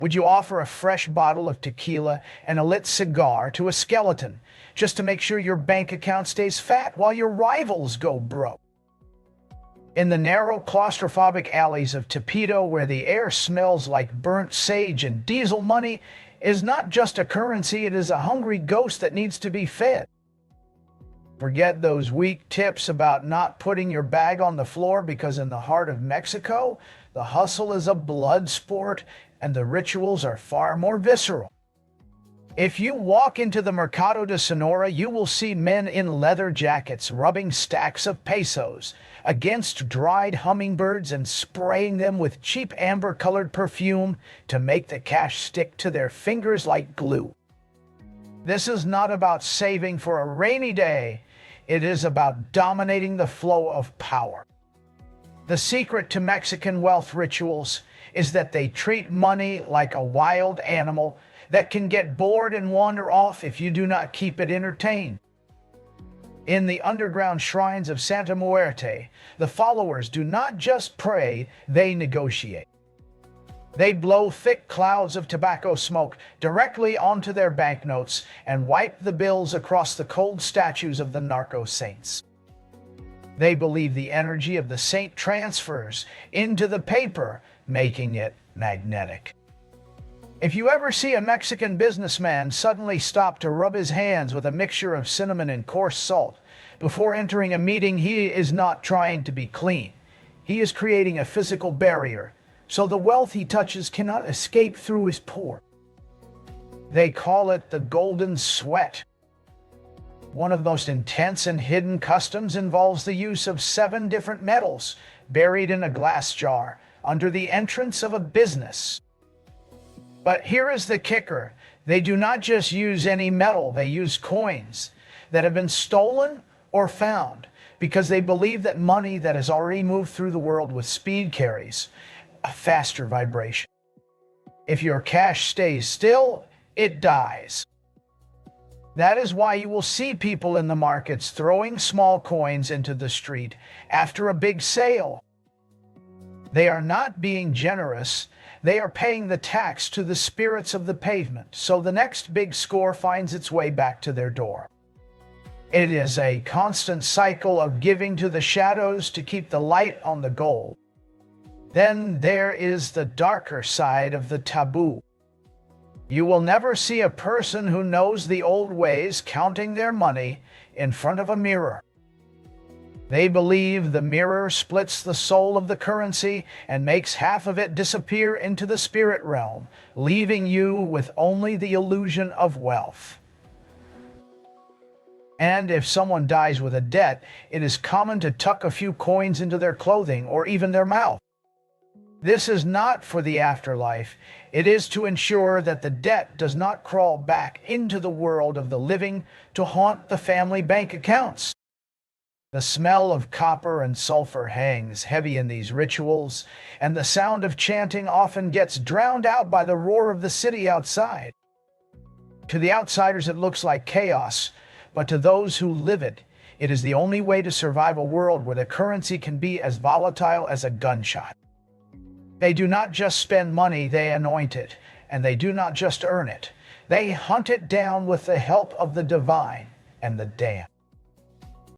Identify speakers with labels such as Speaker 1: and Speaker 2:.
Speaker 1: Would you offer a fresh bottle of tequila and a lit cigar to a skeleton just to make sure your bank account stays fat while your rivals go broke? In the narrow, claustrophobic alleys of Tepito, where the air smells like burnt sage and diesel, money is not just a currency, it is a hungry ghost that needs to be fed. Forget those weak tips about not putting your bag on the floor, because in the heart of Mexico, the hustle is a blood sport and the rituals are far more visceral. If you walk into the Mercado de Sonora, you will see men in leather jackets rubbing stacks of pesos against dried hummingbirds and spraying them with cheap amber-colored perfume to make the cash stick to their fingers like glue. This is not about saving for a rainy day. It is about dominating the flow of power. The secret to Mexican wealth rituals is that they treat money like a wild animal that can get bored and wander off if you do not keep it entertained. In the underground shrines of Santa Muerte, the followers do not just pray, they negotiate. They blow thick clouds of tobacco smoke directly onto their banknotes and wipe the bills across the cold statues of the narco saints. They believe the energy of the saint transfers into the paper, making it magnetic. If you ever see a Mexican businessman suddenly stop to rub his hands with a mixture of cinnamon and coarse salt before entering a meeting, he is not trying to be clean. He is creating a physical barrier so the wealth he touches cannot escape through his pores. They call it the golden sweat. One of the most intense and hidden customs involves the use of 7 different metals buried in a glass jar under the entrance of a business. But here is the kicker. They do not just use any metal, they use coins that have been stolen or found, because they believe that money that has already moved through the world with speed carries a faster vibration. If your cash stays still, it dies. That is why you will see people in the markets throwing small coins into the street after a big sale. They are not being generous, they are paying the tax to the spirits of the pavement, so the next big score finds its way back to their door. It is a constant cycle of giving to the shadows to keep the light on the gold. Then there is the darker side of the taboo. You will never see a person who knows the old ways counting their money in front of a mirror. They believe the mirror splits the soul of the currency and makes half of it disappear into the spirit realm, leaving you with only the illusion of wealth. And if someone dies with a debt, it is common to tuck a few coins into their clothing or even their mouth. This is not for the afterlife. It is to ensure that the debt does not crawl back into the world of the living to haunt the family bank accounts. The smell of copper and sulfur hangs heavy in these rituals, and the sound of chanting often gets drowned out by the roar of the city outside. To the outsiders, it looks like chaos, but to those who live it, it is the only way to survive a world where the currency can be as volatile as a gunshot. They do not just spend money, they anoint it, and they do not just earn it. They hunt it down with the help of the divine and the damned.